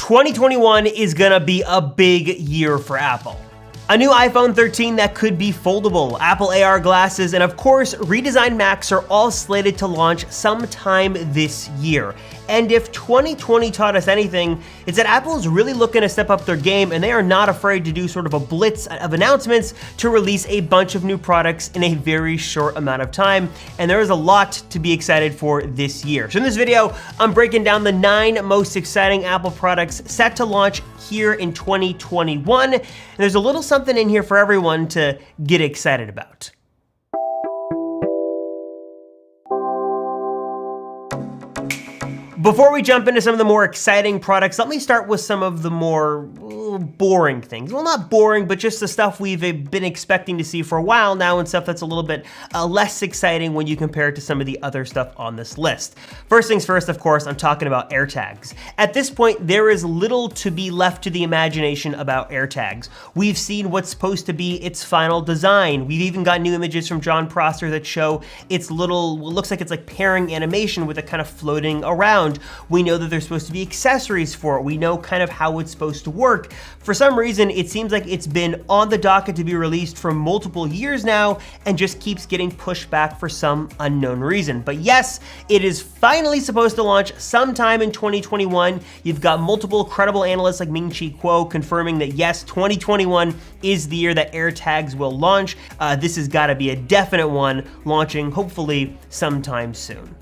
2021 is gonna be a big year for Apple. A new iPhone 13 that could be foldable, Apple AR glasses, and of course, redesigned Macs are all slated to launch sometime this year. And if 2020 taught us anything, it's that Apple is really looking to step up their game, and they are not afraid to do sort of a blitz of announcements to release a bunch of new products in a very short amount of time. And there is a lot to be excited for this year. So in this video, I'm breaking down the 9 most exciting Apple products set to launch here in 2021. And there's a little something in here for everyone to get excited about. Before we jump into some of the more exciting products, let me start with some of the more boring things. Well, not boring, but just the stuff we've been expecting to see for a while now, and stuff that's a little bit less exciting when you compare it to some of the other stuff on this list. First things first, of course, I'm talking about AirTags. At this point, there is little to be left to the imagination about AirTags. We've seen what's supposed to be its final design. We've even got new images from John Prosser that show its little, what looks like it's like pairing animation with it kind of floating around. We know that there's supposed to be accessories for it. We know kind of how it's supposed to work. For some reason, it seems like it's been on the docket to be released for multiple years now and just keeps getting pushed back for some unknown reason. But yes, it is finally supposed to launch sometime in 2021. You've got multiple credible analysts like Ming-Chi Kuo confirming that yes, 2021 is the year that AirTags will launch. This has got to be a definite one, launching hopefully sometime soon.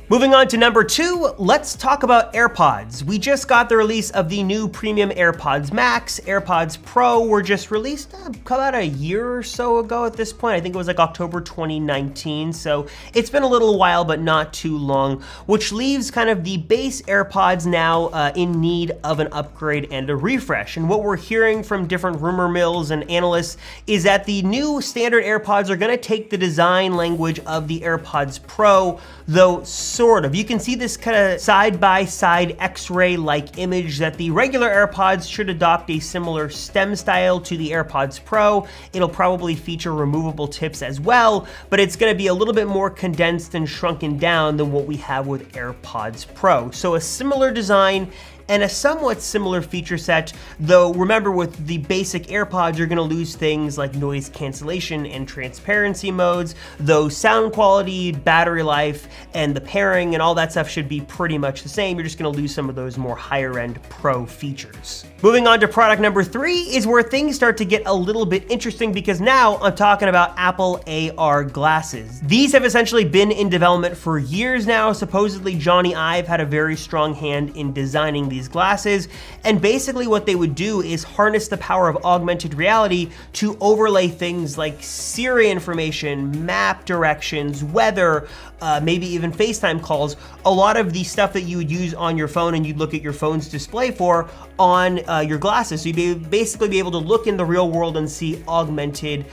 Moving on to number 2, let's talk about AirPods. We just got the release of the new premium AirPods Max. AirPods Pro were just released about a year or so ago at this point. I think it was like October 2019, so it's been a little while, but not too long, which leaves kind of the base AirPods now in need of an upgrade and a refresh. And what we're hearing from different rumor mills and analysts is that the new standard AirPods are gonna take the design language of the AirPods Pro, though sort of. You can see this kind of side-by-side X-ray-like image that the regular AirPods should adopt a similar stem style to the AirPods Pro. It'll probably feature removable tips as well, but it's gonna be a little bit more condensed and shrunken down than what we have with AirPods Pro. So a similar design and a somewhat similar feature set, though remember with the basic AirPods, you're gonna lose things like noise cancellation and transparency modes, though sound quality, battery life, and the pairing and all that stuff should be pretty much the same. You're just gonna lose some of those more higher end Pro features. Moving on to product number 3 is where things start to get a little bit interesting because now I'm talking about Apple AR glasses. These have essentially been in development for years now. Supposedly Johnny Ive had a very strong hand in designing these glasses, and basically what they would do is harness the power of augmented reality to overlay things like Siri information, map directions, weather, maybe even FaceTime calls, a lot of the stuff that you would use on your phone and you'd look at your phone's display for on your glasses. So you'd basically be able to look in the real world and see augmented,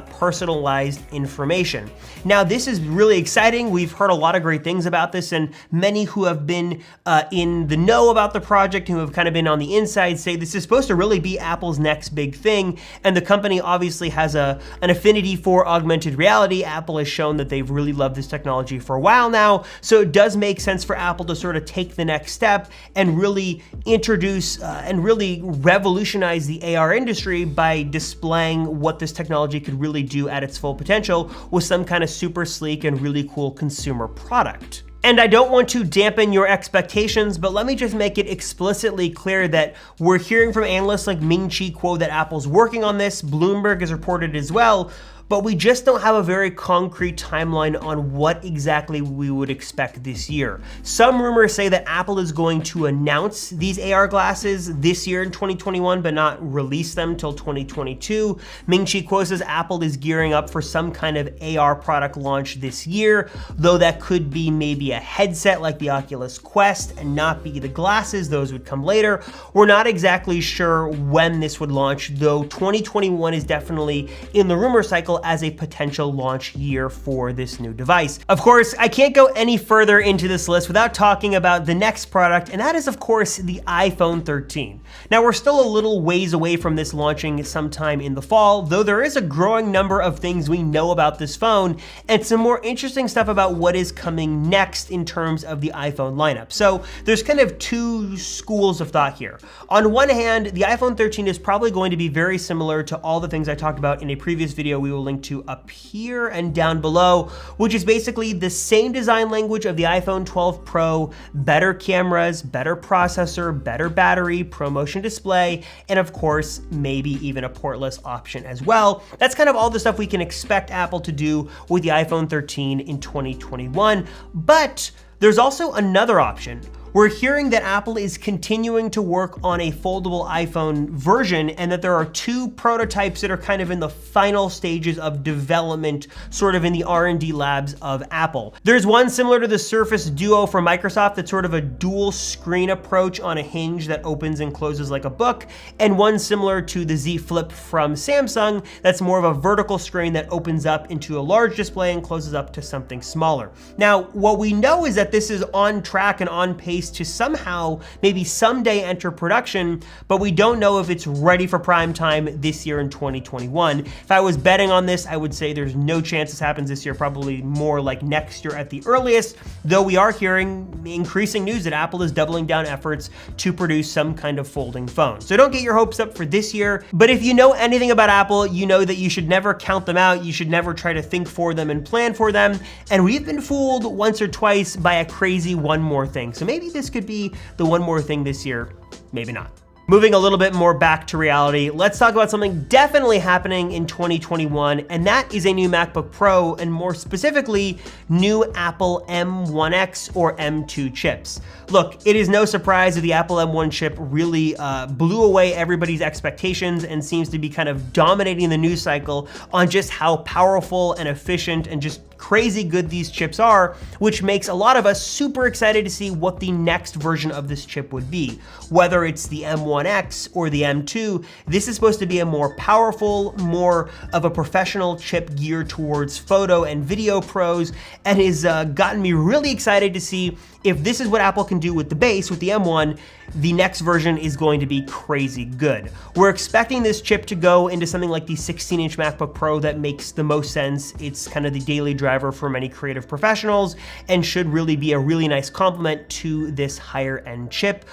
personalized information. Now, this is really exciting. We've heard a lot of great things about this, and many who have been in the know about the project, who have kind of been on the inside, say this is supposed to really be Apple's next big thing. And the company obviously has an affinity for augmented reality. Apple has shown that they've really loved this technology for a while now. So it does make sense for Apple to sort of take the next step and really introduce and really revolutionize the AR industry by displaying what this technology could really do at its full potential with some kind of super sleek and really cool consumer product. And I don't want to dampen your expectations, but let me just make it explicitly clear that we're hearing from analysts like Ming-Chi Kuo that Apple's working on this. Bloomberg has reported as well, but we just don't have a very concrete timeline on what exactly we would expect this year. Some rumors say that Apple is going to announce these AR glasses this year in 2021, but not release them till 2022. Ming-Chi Kuo says Apple is gearing up for some kind of AR product launch this year, though that could be maybe a headset like the Oculus Quest and not be the glasses. Those would come later. We're not exactly sure when this would launch, though 2021 is definitely in the rumor cycle April as a potential launch year for this new device. Of course, I can't go any further into this list without talking about the next product, and that is of course the iPhone 13. Now we're still a little ways away from this launching sometime in the fall, though there is a growing number of things we know about this phone and some more interesting stuff about what is coming next in terms of the iPhone lineup. So there's kind of two schools of thought here. On one hand, the iPhone 13 is probably going to be very similar to all the things I talked about in a previous video we will link to up here and down below, which is basically the same design language of the iPhone 12 Pro, better cameras, better processor, better battery, ProMotion display, and of course, maybe even a portless option as well. That's kind of all the stuff we can expect Apple to do with the iPhone 13 in 2021, but there's also another option. We're hearing that Apple is continuing to work on a foldable iPhone version and that there are two prototypes that are kind of in the final stages of development, sort of in the R&D labs of Apple. There's one similar to the Surface Duo from Microsoft that's sort of a dual screen approach on a hinge that opens and closes like a book, and one similar to the Z Flip from Samsung that's more of a vertical screen that opens up into a large display and closes up to something smaller. Now, what we know is that this is on track and on pace to somehow, maybe someday enter production, but we don't know if it's ready for prime time this year in 2021. If I was betting on this, I would say there's no chance this happens this year, probably more like next year at the earliest, though we are hearing increasing news that Apple is doubling down efforts to produce some kind of folding phone. So don't get your hopes up for this year, but if you know anything about Apple, you know that you should never count them out, you should never try to think for them and plan for them, and we've been fooled once or twice by a crazy one more thing. So maybe this could be the one more thing this year, maybe not. Moving a little bit more back to reality, let's talk about something definitely happening in 2021, and that is a new MacBook Pro, and more specifically, new Apple M1X or M2 chips. Look, it is no surprise that the Apple M1 chip really blew away everybody's expectations and seems to be kind of dominating the news cycle on just how powerful and efficient and just crazy good these chips are, which makes a lot of us super excited to see what the next version of this chip would be. Whether it's the M1X or the M2, this is supposed to be a more powerful, more of a professional chip geared towards photo and video pros, and has gotten me really excited to see if this is what Apple can do with the base, with the M1, the next version is going to be crazy good. We're expecting this chip to go into something like the 16-inch MacBook Pro that makes the most sense. It's kind of the daily driver for many creative professionals and should really be a really nice complement to this higher end chip.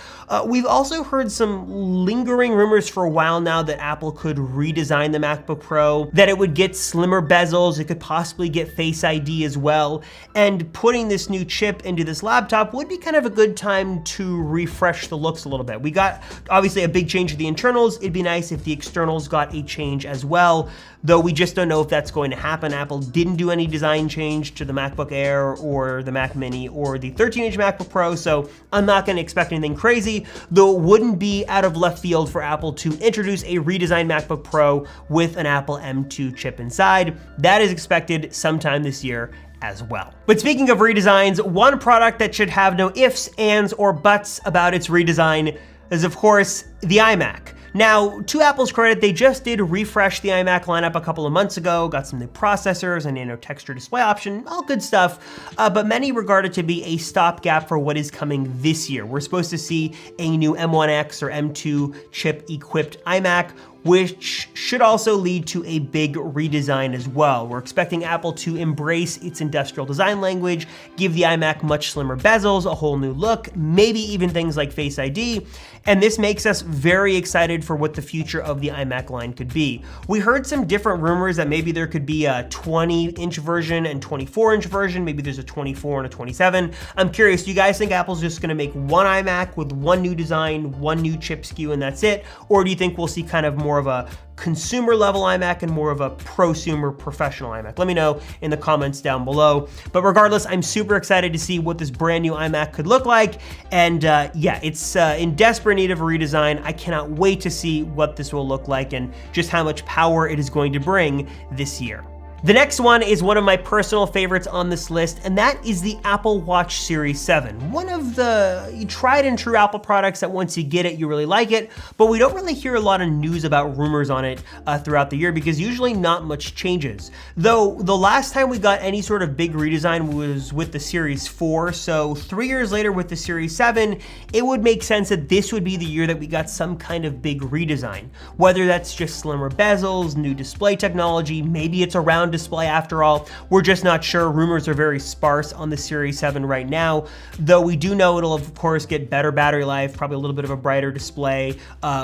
We've also heard some lingering rumors for a while now that Apple could redesign the MacBook Pro, that it would get slimmer bezels, it could possibly get Face ID as well, and putting this new chip into this laptop would be kind of a good time to refresh the looks a little bit. We got obviously a big change to the internals. It'd be nice if the externals got a change as well, though we just don't know if that's going to happen. Apple didn't do any design change to the MacBook Air or the Mac Mini or the 13-inch MacBook Pro, so I'm not going to expect anything crazy, though it wouldn't be out of left field for Apple to introduce a redesigned MacBook Pro with an Apple M2 chip inside. That is expected sometime this year as well. But speaking of redesigns, one product that should have no ifs, ands, or buts about its redesign is, of course, the iMac. Now, to Apple's credit, they just did refresh the iMac lineup a couple of months ago, got some new processors, a nano texture display option, all good stuff, but many regard it to be a stopgap for what is coming this year. We're supposed to see a new M1X or M2 chip-equipped iMac, which should also lead to a big redesign as well. We're expecting Apple to embrace its industrial design language, give the iMac much slimmer bezels, a whole new look, maybe even things like Face ID, and this makes us very excited for what the future of the iMac line could be. We heard some different rumors that maybe there could be a 20-inch version and 24-inch version, maybe there's a 24 and a 27. I'm curious, do you guys think Apple's just gonna make one iMac with one new design, one new chip SKU, and that's it? Or do you think we'll see kind of more of a consumer level iMac and more of a prosumer professional iMac? Let me know in the comments down below. But regardless, I'm super excited to see what this brand new iMac could look like. And yeah, it's in desperate need of a redesign. I cannot wait to see what this will look like and just how much power it is going to bring this year. The next one is one of my personal favorites on this list, and that is the Apple Watch Series 7. One of the tried and true Apple products that once you get it, you really like it, but we don't really hear a lot of news about rumors on it throughout the year because usually not much changes. Though the last time we got any sort of big redesign was with the Series 4, so 3 years later with the Series 7, it would make sense that this would be the year that we got some kind of big redesign. Whether that's just slimmer bezels, new display technology, maybe it's a round display after all, we're just not sure. Rumors are very sparse on the Series 7 right now, though we do know it'll of course get better battery life, probably a little bit of a brighter display,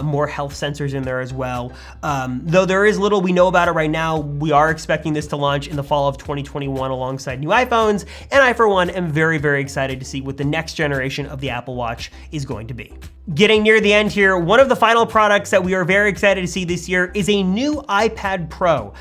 more health sensors in there as well. Though there is little we know about it right now, we are expecting this to launch in the fall of 2021 alongside new iPhones, and I for one am very, very excited to see what the next generation of the Apple Watch is going to be. Getting near the end here, one of the final products that we are very excited to see this year is a new iPad Pro.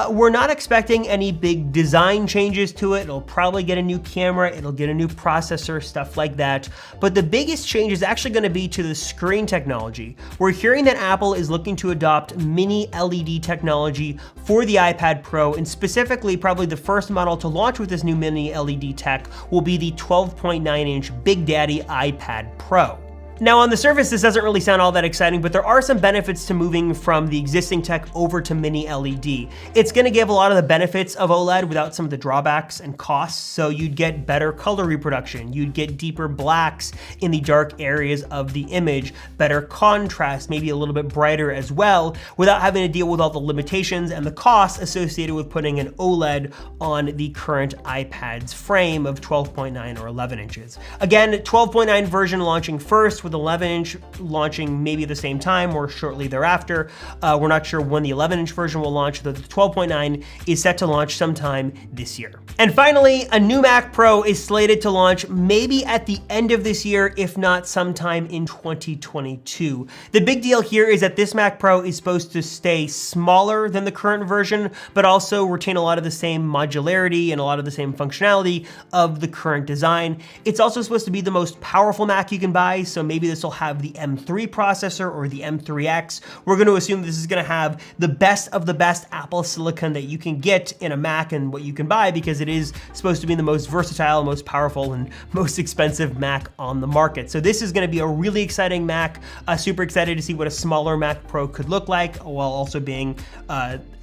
We're not expecting any big design changes to it. It'll probably get a new camera, it'll get a new processor, stuff like that. But the biggest change is actually going to be to the screen technology. We're hearing that Apple is looking to adopt mini LED technology for the iPad Pro, and specifically probably the first model to launch with this new mini LED tech will be the 12.9-inch Big Daddy iPad Pro. Now on the surface, this doesn't really sound all that exciting, but there are some benefits to moving from the existing tech over to mini LED. It's gonna give a lot of the benefits of OLED without some of the drawbacks and costs, so you'd get better color reproduction, you'd get deeper blacks in the dark areas of the image, better contrast, maybe a little bit brighter as well, without having to deal with all the limitations and the costs associated with putting an OLED on the current iPad's frame of 12.9 or 11 inches. Again, 12.9 version launching first, with 11-inch launching maybe at the same time or shortly thereafter. We're not sure when the 11-inch version will launch. The 12.9 is set to launch sometime this year. And finally, a new Mac Pro is slated to launch maybe at the end of this year, if not sometime in 2022. The big deal here is that this Mac Pro is supposed to stay smaller than the current version, but also retain a lot of the same modularity and a lot of the same functionality of the current design. It's also supposed to be the most powerful Mac you can buy, so maybe this will have the M3 processor or the M3X. We're going to assume this is going to have the best of the best Apple silicon that you can get in a Mac and what you can buy, because it is supposed to be the most versatile, most powerful, and most expensive Mac on the market. So this is going to be a really exciting Mac. Super excited to see what a smaller Mac Pro could look like, while also being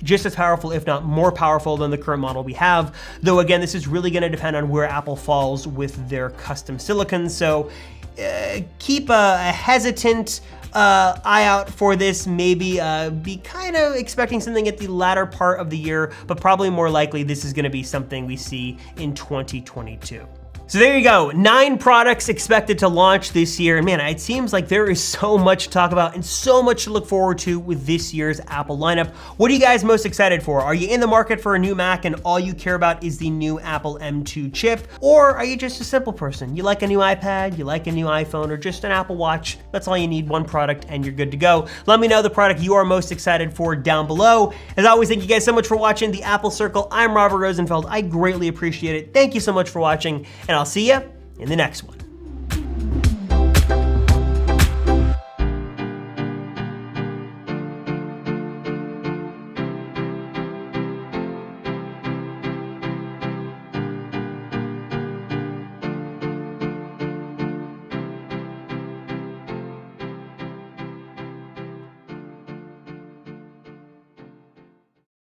just as powerful, if not more powerful than the current model we have. Though again, this is really going to depend on where Apple falls with their custom silicon. So keep a hesitant eye out for this. Maybe be kind of expecting something at the latter part of the year, but probably more likely this is going to be something we see in 2022. So there you go, 9 products expected to launch this year. And man, it seems like there is so much to talk about and so much to look forward to with this year's Apple lineup. What are you guys most excited for? Are you in the market for a new Mac and all you care about is the new Apple M2 chip? Or are you just a simple person? You like a new iPad, you like a new iPhone, or just an Apple Watch? That's all you need, one product and you're good to go. Let me know the product you are most excited for down below. As always, thank you guys so much for watching the Apple Circle. I'm Robert Rosenfeld. I greatly appreciate it. Thank you so much for watching, and I'll see you in the next one.